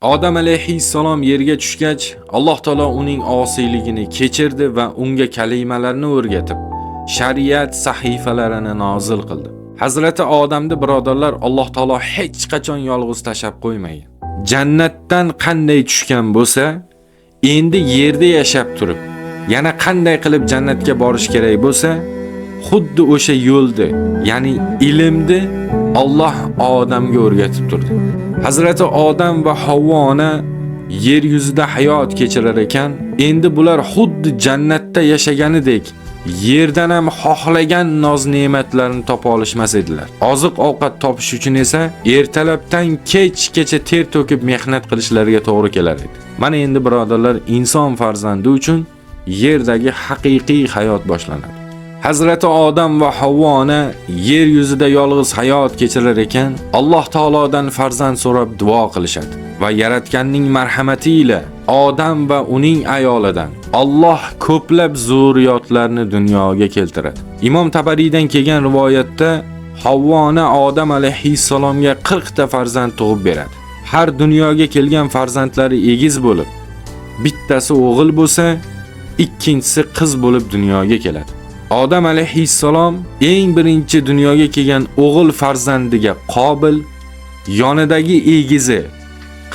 Odam alayhissalom yerga tushgach, Alloh taolo uning osiyligini kechirdi va unga kalimalarni o'rgatib, shariat sahifalarini nozil qildi. Hazrati Odamni birodarlar Alloh taolo hech qachon yolg'iz tashab qo'ymagan. Jannatdan qanday tushgan bo'lsa, endi yerda yashab turib, yana qanday qilib jannatga borish kerak bo'lsa, xuddi o'sha yo'lni, ya'ni ilmni Alloh odamga o'rgatib turdi. Hazrati Odam va Havvoni yer yuzida hayot kechirar ekan, endi bular xuddi jannatda yashaganidek yerdan ham xohlagan noz-ne'matlarni topa olishmas edilar. Oziq-ovqat topish uchun esa ertalabdan kechgacha ter to'kib mehnat qilishlariga to'g'ri kelar edi. Mana endi birodarlar, inson farzandi uchun yerdagi haqiqiy hayot boshlanadi. Hazrati Odam va Havvoni yer yuzida yolg'iz hayot kechirar ekan, Alloh taolodan farzand so'rab duo qilishadi va yaratganning marhamati ila Odam va uning ayolidan Alloh ko'plab zurriyotlarni dunyoga keltiradi. Imom Tabariydan kelgan rivoyatda Havvoni Odam alayhissalomga 40 ta farzand tug'ib beradi. Har dunyoga kelgan farzandlari egiz bo'lib, bittasi o'g'il bo'lsa, ikkinchisi qiz bo'lib dunyoga keladi. Odam alayhissalom eng birinchi dunyoga kelgan o'g'il farzandiga Qobil, yonidagi egizi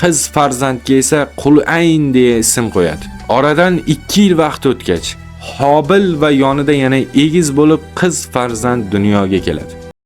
qiz farzandga esa Qulayn deya ism qo'yadi. Oradan 2 yil vaqt o'tgach, Qobil va yonida yana egiz bo'lib qiz farzand dunyoga keladi.